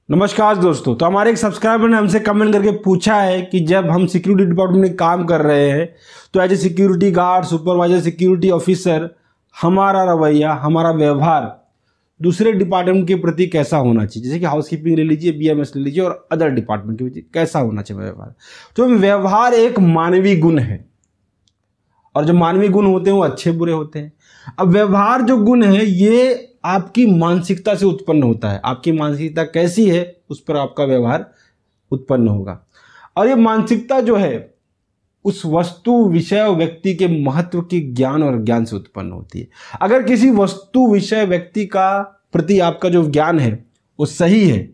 नमस्कार दोस्तों। तो हमारे एक सब्सक्राइबर ने हमसे कमेंट करके पूछा है कि जब हम सिक्योरिटी डिपार्टमेंट में काम कर रहे हैं तो as a security guard, supervisor, security officer हमारा रवैया, हमारा व्यवहार दूसरे डिपार्टमेंट के प्रति कैसा होना चाहिए। जैसे कि हाउसकीपिंग ले लीजिए, बीएमएस ले लीजिए और अदर डिपार्टमेंट के प्रति कैसा होना चाहिए व्यवहार। तो व्यवहार एक मानवीय गुण है और जो मानवीय गुण होते हैं वो अच्छे बुरे होते हैं। अब व्यवहार जो गुण है ये आपकी मानसिकता से उत्पन्न होता है। आपकी मानसिकता कैसी है उस पर आपका व्यवहार उत्पन्न होगा। और ये मानसिकता जो है उस वस्तु, विषय और व्यक्ति के महत्व की ज्ञान और ज्ञान से उत्पन्न होती है। अगर किसी वस्तु, विषय, व्यक्ति का प्रति आपका जो ज्ञान है वो सही है,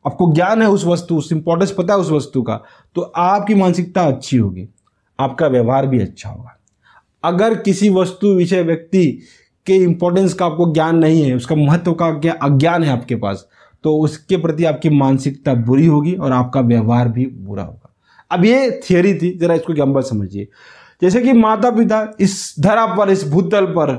आपको ज्ञान है उस वस्तु, उस इंपॉर्टेंस पता है उस वस्तु का, तो आपकी मानसिकता अच्छी होगी, आपका व्यवहार भी अच्छा होगा। अगर किसी वस्तु, विषय, व्यक्ति के इंपॉर्टेंस का आपको ज्ञान नहीं है, उसका महत्व का अज्ञान है आपके पास, तो उसके प्रति आपकी मानसिकता बुरी होगी और आपका व्यवहार भी बुरा होगा। अब ये थियरी थी, जरा इसको एग्जाम्पल समझिए। जैसे कि माता पिता इस धरा पर, इस भूतल पर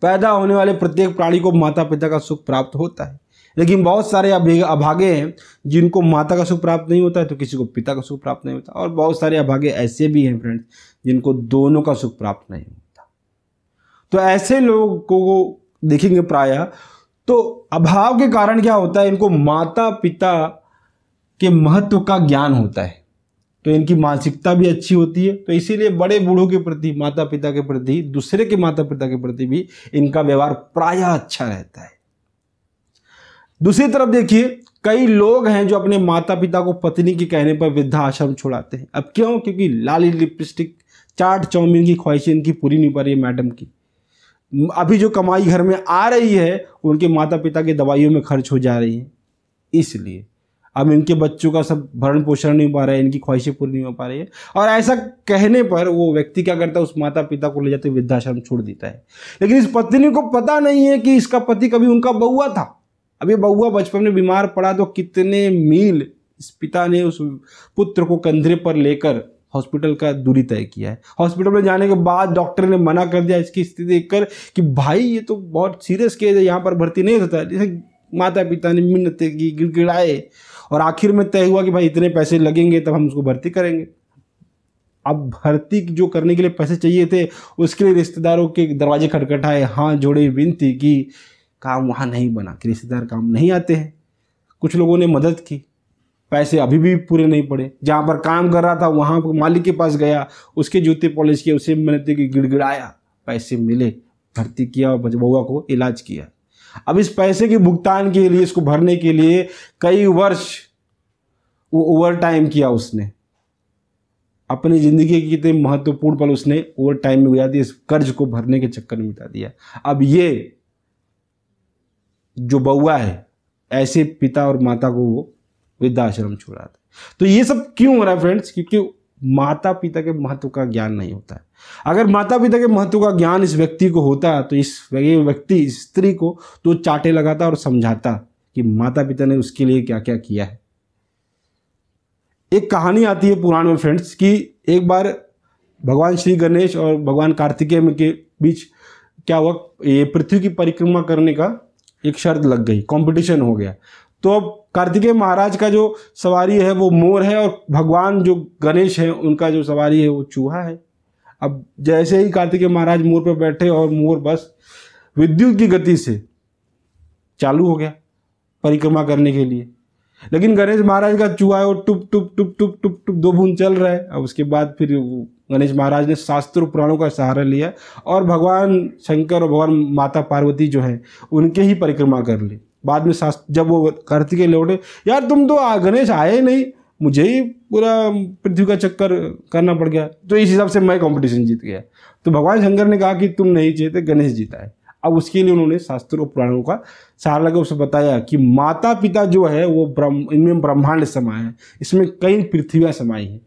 पैदा होने वाले प्रत्येक प्राणी को माता पिता का सुख प्राप्त होता है, लेकिन बहुत सारे अभागे हैं जिनको माता का सुख प्राप्त नहीं होता है तो किसी को पिता का सुख प्राप्त नहीं होता। और बहुत सारे अभागे ऐसे भी हैं फ्रेंड्स जिनको दोनों का सुख प्राप्त नहीं होता। तो ऐसे लोगों को देखेंगे प्रायः, तो अभाव के कारण क्या होता है, इनको माता पिता के महत्व का ज्ञान होता है, तो इनकी मानसिकता भी अच्छी होती है। तो इसीलिए बड़े बूढ़ों के प्रति, माता पिता के प्रति, दूसरे के माता पिता के प्रति भी इनका व्यवहार प्रायः अच्छा रहता है। दूसरी तरफ देखिए, कई लोग हैं जो अपने माता पिता को पत्नी के कहने पर वृद्धाश्रम छोड़ाते हैं। अब क्यों? क्योंकि लाली लिपस्टिक, चाट चाउमीन की ख्वाहिशें इनकी पूरी नहीं पा रही है मैडम की। अभी जो कमाई घर में आ रही है उनके माता पिता के दवाइयों में खर्च हो जा रही है, इसलिए अब इनके बच्चों का सब भरण पोषण नहीं हो पा रहा है, इनकी ख्वाहिशें पूरी नहीं हो पा रही है। और ऐसा कहने पर वो व्यक्ति क्या करता है, उस माता पिता को ले जाते वृद्धाश्रम छोड़ देता है। लेकिन इस पत्नी को पता नहीं है कि इसका पति कभी उनका बउआ था। अब ये बउआ बचपन में बीमार पड़ा तो कितने मील इस पिता ने उस पुत्र को कंधे पर लेकर हॉस्पिटल का दूरी तय किया है। हॉस्पिटल में जाने के बाद डॉक्टर ने मना कर दिया इसकी स्थिति देखकर कि भाई ये तो बहुत सीरियस केस है, यहाँ पर भर्ती नहीं होता है। जैसे माता पिता ने मिन्नतें की, गिड़गिड़ाए और आखिर में तय हुआ कि भाई इतने पैसे लगेंगे तब हम उसको भर्ती करेंगे। अब भर्ती जो करने के लिए पैसे चाहिए थे, उसके लिए रिश्तेदारों के दरवाजे खटखटाए, हाथ जोड़े, विनती की, काम वहाँ नहीं बना कि रिश्तेदार काम नहीं आते हैं। कुछ लोगों ने मदद की, पैसे अभी भी पूरे नहीं पड़े। जहाँ पर काम कर रहा था वहाँ पर मालिक के पास गया, उसके जूते पॉलिश किए, उसे मिन्नतें की, गिड़गिड़ाया, पैसे मिले, भर्ती किया और बउआ को इलाज किया। अब इस पैसे के भुगतान के लिए, इसको भरने के लिए कई वर्ष वो ओवर टाइम किया। उसने अपनी जिंदगी के कितने महत्वपूर्ण पल उसने ओवर टाइम में गुजार दिया, इस कर्ज को भरने के चक्कर में बिता दिया। अब ये जो बउआ है, ऐसे पिता और माता को वो वृद्धाश्रम छोड़ा था। तो ये सब क्यों हो रहा है फ्रेंड्स? क्योंकि माता पिता के महत्व का ज्ञान नहीं होता है। अगर माता पिता के महत्व का ज्ञान इस व्यक्ति को होता तो इस व्यक्ति, इस स्त्री को तो चाटे लगाता और समझाता कि माता पिता ने उसके लिए क्या क्या किया है। एक कहानी आती है पुराण में फ्रेंड्स कि एक बार भगवान श्री गणेश और भगवान कार्तिकेय के बीच क्या हुआ, ये पृथ्वी की परिक्रमा करने का एक शर्त लग गई, कंपटीशन हो गया। तो अब कार्तिकेय महाराज का जो सवारी है वो मोर है और भगवान जो गणेश है उनका जो सवारी है वो चूहा है। अब जैसे ही कार्तिकेय महाराज मोर पर बैठे और मोर बस विद्युत की गति से चालू हो गया परिक्रमा करने के लिए, लेकिन गणेश महाराज का चूहा है वो टुप टुप टुप टुप टुप टुप 2 बूंद चल रहा है। अब उसके बाद फिर गणेश महाराज ने शास्त्र पुराणों का सहारा लिया और भगवान शंकर और भगवान माता पार्वती जो है उनके ही परिक्रमा कर ली। बाद में जब वो कार्तिकेय लौटे, यार तुम तो गणेश आए नहीं, मुझे ही पूरा पृथ्वी का चक्कर करना पड़ गया, तो इस हिसाब से मैं कंपटीशन जीत गया। तो भगवान शंकर ने कहा कि तुम नहीं जीते, गणेश जीता है। अब उसके लिए उन्होंने शास्त्रों पुराणों का सहारा लगा, उसे बताया कि माता पिता जो है वो इनमें ब्रह्मांड समाये हैं, इसमें कई पृथ्वियाँ समाई हैं।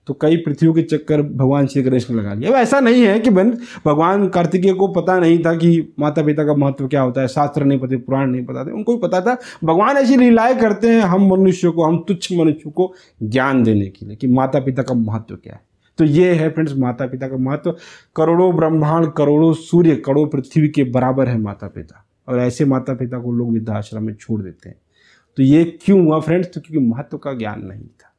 तो कई पृथ्वियों के चक्कर भगवान श्री गणेश ने लगा लिया। अब ऐसा नहीं है कि भगवान कार्तिकेय को पता नहीं था कि माता पिता का महत्व क्या होता है, शास्त्र नहीं पता, पुराण नहीं पता थे, उनको भी पता था। भगवान ऐसी लीलाएं करते हैं हम मनुष्यों को, हम तुच्छ मनुष्यों को ज्ञान देने के लिए कि माता पिता का महत्व क्या है। तो ये है फ्रेंड्स माता पिता का महत्व। करोड़ों ब्रह्मांड, करोड़ों सूर्य, करोड़ों पृथ्वी के बराबर है माता पिता, और ऐसे माता पिता को लोग वृद्धाश्रम में छोड़ देते हैं। तो ये क्यों हुआ फ्रेंड्स? तो क्योंकि महत्व का ज्ञान नहीं था।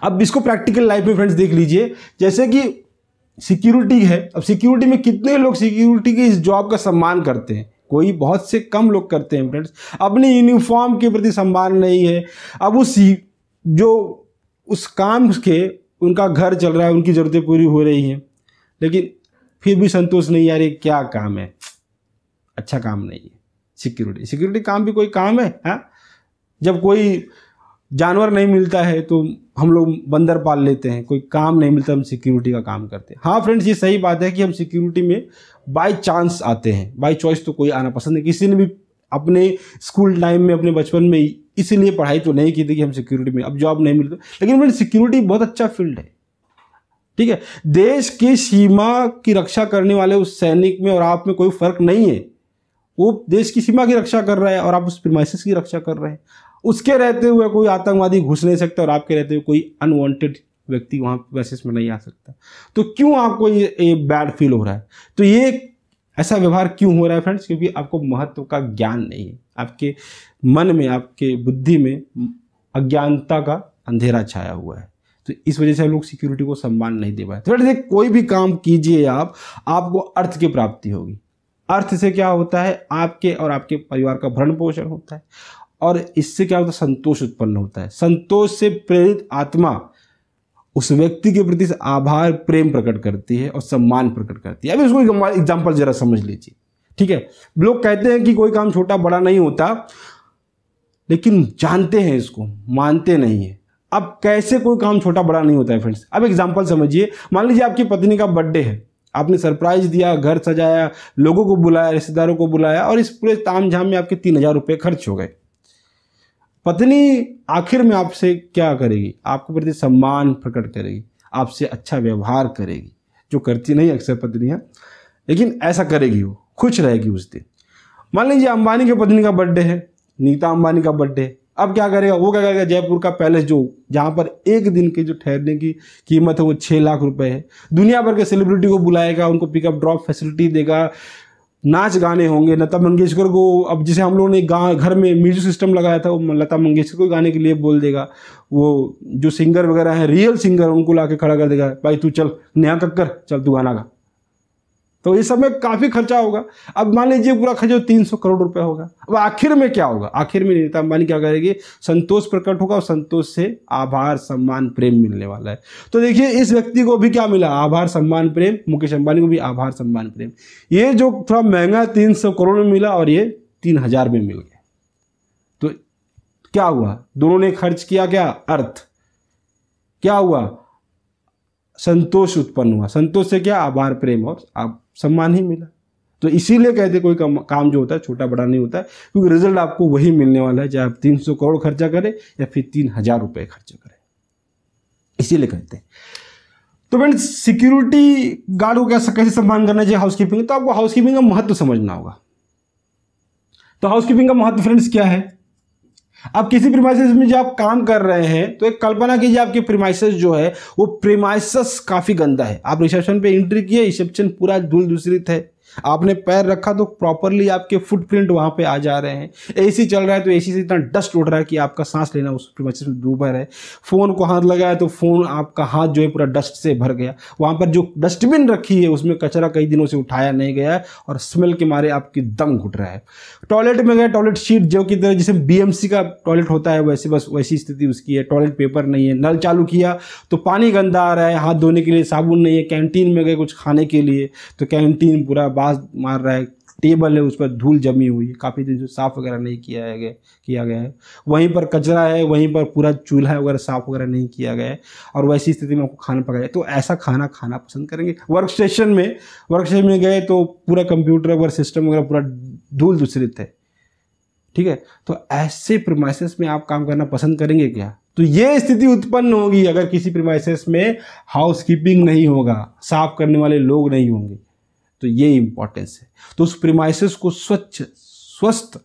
अब इसको प्रैक्टिकल लाइफ में फ्रेंड्स देख लीजिए, जैसे कि सिक्योरिटी है। अब सिक्योरिटी में कितने लोग सिक्योरिटी के इस जॉब का सम्मान करते हैं? कोई बहुत से कम लोग करते हैं फ्रेंड्स। अपनी यूनिफॉर्म के प्रति सम्मान नहीं है। अब उस काम के उनका घर चल रहा है, उनकी ज़रूरतें पूरी हो रही हैं, लेकिन फिर भी संतोष नहीं, यार ये क्या काम है, अच्छा काम नहीं है। सिक्योरिटी काम भी कोई काम है? हाँ, जब कोई जानवर नहीं मिलता है तो हम लोग बंदर पाल लेते हैं, कोई काम नहीं मिलता हम सिक्योरिटी का काम करते हैं। हाँ फ्रेंड्स, ये सही बात है कि हम सिक्योरिटी में बाय चांस आते हैं, बाय चॉइस तो कोई आना पसंद नहीं। किसी ने भी अपने स्कूल टाइम में, अपने बचपन में इसीलिए पढ़ाई तो नहीं की थी कि हम सिक्योरिटी में, अब जॉब नहीं मिलती। लेकिन फ्रेंड्स, सिक्योरिटी बहुत अच्छा फील्ड है, ठीक है। देश की सीमा की रक्षा करने वाले उस सैनिक में और आप में कोई फर्क नहीं है। वो देश की सीमा की रक्षा कर रहा है और आप उस प्रीमाइसेस की रक्षा कर रहे हैं। उसके रहते हुए कोई आतंकवादी घुस नहीं सकता और आपके रहते हुए कोई अनवांटेड व्यक्ति वहाँ प्रीमाइसेस में नहीं आ सकता। तो क्यों आपको ये बैड फील हो रहा है? तो ये ऐसा व्यवहार क्यों हो रहा है फ्रेंड्स? क्योंकि आपको महत्व का ज्ञान नहीं है। आपके मन में, आपके बुद्धि में अज्ञानता का अंधेरा छाया हुआ है। तो इस वजह से हम लोग सिक्योरिटी को सम्मान नहीं दे पाए। तो कोई भी काम कीजिए आपको अर्थ की प्राप्ति होगी। अर्थ से क्या होता है? आपके और आपके परिवार का भरण पोषण होता है, और इससे क्या होता है? संतोष उत्पन्न होता है। संतोष से प्रेरित आत्मा उस व्यक्ति के प्रति आभार, प्रेम प्रकट करती है और सम्मान प्रकट करती है। अभी उसको एग्जांपल जरा समझ लीजिए, ठीक है। लोग कहते हैं कि कोई काम छोटा बड़ा नहीं होता, लेकिन जानते हैं इसको, मानते नहीं है। अब कैसे कोई काम छोटा बड़ा नहीं होता है फ्रेंड्स? अब एग्जांपल समझिए। मान लीजिए आपकी पत्नी का बर्थडे है, आपने सरप्राइज दिया, घर सजाया, लोगों को बुलाया, रिश्तेदारों को बुलाया, और इस पूरे तामझाम में आपके 3000 रुपये खर्च हो गए। पत्नी आखिर में आपसे क्या करेगी? आपके प्रति सम्मान प्रकट करेगी, आपसे अच्छा व्यवहार करेगी, जो करती नहीं अक्सर पत्नियां, लेकिन ऐसा करेगी, वो खुश रहेगी उस दिन। मान लीजिए अंबानी की पत्नी का बर्थडे है, नीता अंबानी का बर्थडे। अब क्या करेगा? वो क्या करेगा? जयपुर का पैलेस, जहाँ पर एक दिन के जो ठहरने की कीमत है वो 6 लाख रुपए है, दुनिया भर के सेलिब्रिटी को बुलाएगा, उनको पिकअप ड्रॉप फैसिलिटी देगा, नाच गाने होंगे। लता मंगेशकर को, अब जिसे हम लोगों ने घर में म्यूजिक सिस्टम लगाया था, वो लता मंगेशकर को गाने के लिए बोल देगा। वो जो सिंगर वगैरह हैं, रियल सिंगर, उनको लाके खड़ा कर देगा, भाई तू चल, नेहा कक्कर चल तू गाना गा। तो इस समय काफ़ी खर्चा होगा। अब मान लीजिए पूरा खर्चा 300 करोड़ रुपए होगा। अब आखिर में क्या होगा? आखिर में नीता अंबानी क्या करेगी? संतोष प्रकट होगा, और संतोष से आभार, सम्मान, प्रेम मिलने वाला है। तो देखिए, इस व्यक्ति को भी क्या मिला? आभार, सम्मान, प्रेम। मुकेश अंबानी को भी आभार, सम्मान, प्रेम। ये जो थोड़ा महंगा 300 करोड़ में मिला और ये 3000 में मिल गया। तो क्या हुआ? दोनों ने खर्च किया क्या? अर्थ। क्या हुआ? संतोष उत्पन्न हुआ। संतोष से क्या? आभार, प्रेम और सम्मान ही मिला। तो इसीलिए कहते कोई काम जो होता है छोटा बड़ा नहीं होता है, क्योंकि रिजल्ट आपको वही मिलने वाला है, चाहे आप 300 करोड़ खर्चा करें या फिर 3000 रुपये खर्चा करें, इसीलिए कहते हैं। तो फ्रेंड्स, सिक्योरिटी गार्ड को कैसे सम्मान करना चाहिए? हाउसकीपिंग। तो आपको हाउसकीपिंग का महत्व समझना होगा। तो हाउसकीपिंग का महत्व फ्रेंड्स क्या है? आप किसी प्रीमाइसेस में जब आप काम कर रहे हैं, तो एक कल्पना कीजिए, आपके प्रीमाइसेस जो है वो प्रीमाइसेस काफी गंदा है। आप रिसेप्शन पे एंट्री किए, रिसेप्शन पूरा धूल दूसरित है, आपने पैर रखा तो प्रॉपरली आपके फुटप्रिंट वहां पे आ जा रहे हैं। एसी चल रहा है तो एसी से इतना डस्ट उड़ रहा है कि आपका सांस लेना उस प्रीमाइसेस में दूभर है। फोन को हाथ लगाया तो फोन, आपका हाथ जो है पूरा डस्ट से भर गया। वहां पर जो डस्टबिन रखी है उसमें कचरा कई दिनों से उठाया नहीं गया है और स्मेल के मारे आपकी दम घुट रहा है। टॉयलेट में गए, टॉयलेट शीट जो की तरह जैसे बीएमसी का टॉयलेट होता है वैसे बस वैसी स्थिति उसकी है। टॉयलेट पेपर नहीं है, नल चालू किया तो पानी गंदा आ रहा है, हाथ धोने के लिए साबुन नहीं है। कैंटीन में गए कुछ खाने के लिए तो कैंटीन पूरा बास मार रहा है, टेबल है उस पर धूल जमी हुई है, काफ़ी दिन से साफ़ वगैरह नहीं किया गया है। वहीं पर कचरा है, वहीं पर पूरा चूल्हा वगैरह साफ़ वगैरह नहीं किया गया है और वैसी स्थिति में आपको खाना पकाया। तो ऐसा खाना खाना पसंद करेंगे? वर्क स्टेशन में गए तो पूरा कंप्यूटर वगैरह सिस्टम वगैरह पूरा धूल दूसरित है, ठीक है। तो ऐसे प्रीमाइसेस में आप काम करना पसंद करेंगे क्या? तो ये स्थिति उत्पन्न होगी अगर किसी प्रीमाइसेस में हाउसकीपिंग नहीं होगा, साफ करने वाले लोग नहीं होंगे। तो ये इंपॉर्टेंस है। तो उस प्रीमाइसेस को स्वच्छ, स्वस्थ,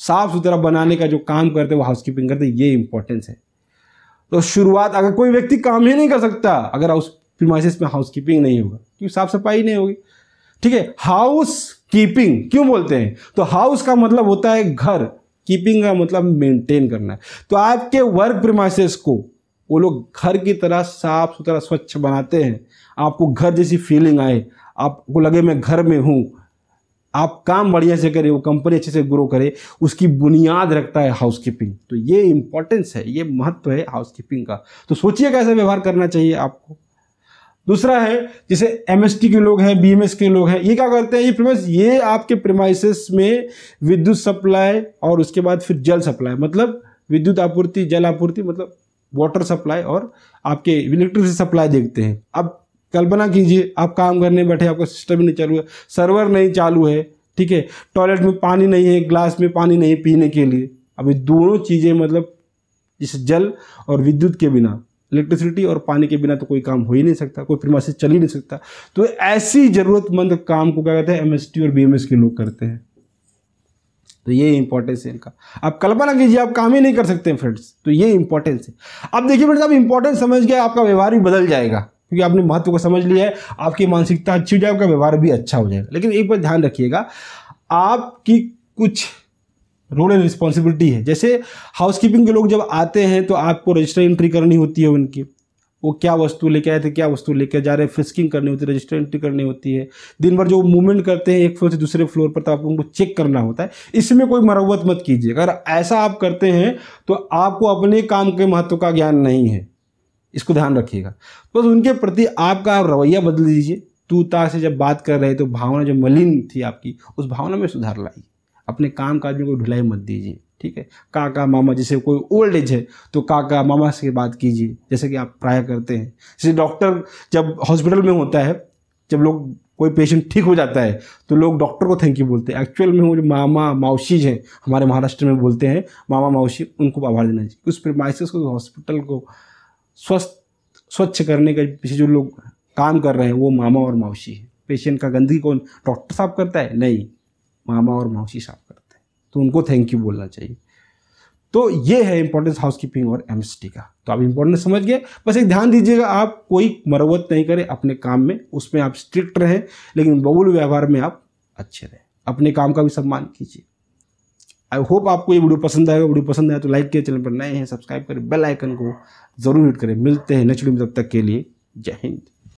साफ सुथरा बनाने का जो काम करते हैं वो हाउसकीपिंग करते हैं, ये इंपॉर्टेंस है। तो शुरुआत, अगर कोई व्यक्ति काम ही नहीं कर सकता अगर उस प्रीमाइसेस में हाउसकीपिंग नहीं होगा, क्योंकि साफ सफाई नहीं होगी, ठीक है। हाउस कीपिंग क्यों बोलते हैं? तो हाउस का मतलब होता है घर, कीपिंग का मतलब मेंटेन करना है। तो आपके वर्क प्रीमाइसेस को वो लोग घर की तरह साफ सुथरा स्वच्छ बनाते हैं, आपको घर जैसी फीलिंग आए, आपको लगे मैं घर में हूँ, आप काम बढ़िया से करें, वो कंपनी अच्छे से ग्रो करे, उसकी बुनियाद रखता है हाउसकीपिंग। तो ये इंपॉर्टेंस है, ये महत्व है हाउसकीपिंग का। तो सोचिए कैसा व्यवहार करना चाहिए आपको। दूसरा है जैसे एमएसटी के लोग हैं, बीएमएस के लोग हैं, ये क्या करते हैं, ये प्रीमाइस, ये आपके प्रीमाइसेस में विद्युत सप्लाई और उसके बाद फिर जल सप्लाई, मतलब विद्युत आपूर्ति, जल आपूर्ति, मतलब वाटर सप्लाई और आपके इलेक्ट्रिसिटी सप्लाई देखते हैं। अब कल्पना कीजिए आप काम करने बैठे, आपका सिस्टम नहीं चालू है, सर्वर नहीं चालू है, ठीक है, टॉयलेट में पानी नहीं है, ग्लास में पानी नहीं पीने के लिए। अब ये दोनों चीज़ें मतलब जैसे जल और विद्युत के बिना, इलेक्ट्रिसिटी और पानी के बिना तो कोई काम हो ही नहीं सकता, कोई प्रीमाइसेस चल ही नहीं सकता। तो ऐसी ज़रूरतमंद काम को क्या कहते हैं, एमएसटी और बीएमएस के लोग करते हैं। तो ये इंपॉर्टेंस है इनका। आप कल्पना कीजिए आप काम ही नहीं कर सकते हैं फ्रेंड्स, तो ये इंपॉर्टेंस है। अब देखिए फ्रेंड्स, आप इंपॉर्टेंस समझ गए, आपका व्यवहार भी बदल जाएगा, क्योंकि आपने महत्व को समझ लिया है, आपकी मानसिकता अच्छी हो जाएगी, आपका व्यवहार भी अच्छा हो जाएगा। लेकिन एक बात ध्यान रखिएगा, आपकी कुछ रोल एंड रिस्पॉन्सिबिलिटी है। जैसे हाउसकीपिंग के लोग जब आते हैं तो आपको रजिस्टर एंट्री करनी होती है उनकी, वो क्या वस्तु लेके आए थे, क्या वस्तु लेके जा रहे हैं, फिस्किंग करनी होती है, रजिस्टर एंट्री करनी होती है। दिन भर जो मूवमेंट करते हैं एक फ्लोर से दूसरे फ्लोर पर, तो आपको उनको चेक करना होता है। इसमें कोई मरम्मत मत कीजिए। अगर ऐसा आप करते हैं तो आपको अपने काम के महत्व का ज्ञान नहीं है, इसको ध्यान रखिएगा। बस उनके प्रति आपका रवैया बदल दीजिए। तू ता से जब बात कर रहे तो भावना जो मलिन थी आपकी, उस भावना में सुधार लाइए। अपने काम काज में कोई ढिलाई मत दीजिए, ठीक है। काका मामा, जैसे कोई ओल्ड एज है तो काका मामा से बात कीजिए, जैसे कि आप प्राय करते हैं। जैसे डॉक्टर जब हॉस्पिटल में होता है, जब लोग कोई पेशेंट ठीक हो जाता है तो लोग डॉक्टर को थैंक यू बोलते हैं। एक्चुअल में वो जो मामा मावशी हैं, हमारे महाराष्ट्र में बोलते हैं मामा मावशी, उनको आभार देना चाहिए। उस प्रीमाइसेस को, हॉस्पिटल को स्वच्छ करने के पीछे जो लोग काम कर रहे हैं वो मामा और मावशी है। पेशेंट का गंदगी कौन, डॉक्टर साहब करता है? नहीं, मामा और मौसी साफ करते हैं, तो उनको थैंक यू बोलना चाहिए। तो ये है इंपॉर्टेंस हाउसकीपिंग और एमएसटी का। तो आप इंपॉर्टेंस समझ गए। बस एक ध्यान दीजिएगा, आप कोई मरम्मत नहीं करें अपने काम में, उसमें आप स्ट्रिक्ट रहें, लेकिन बहुल व्यवहार में आप अच्छे रहें, अपने काम का भी सम्मान कीजिए। आई होप आपको ये वीडियो पसंद आएगा। वीडियो पसंद आए तो लाइक करें, चैनल पर नए हैं सब्सक्राइब करें, बेल आइकन को जरूर हिट करें। मिलते हैं नेक्स्ट वीडियो में, तब तक के लिए जय हिंद।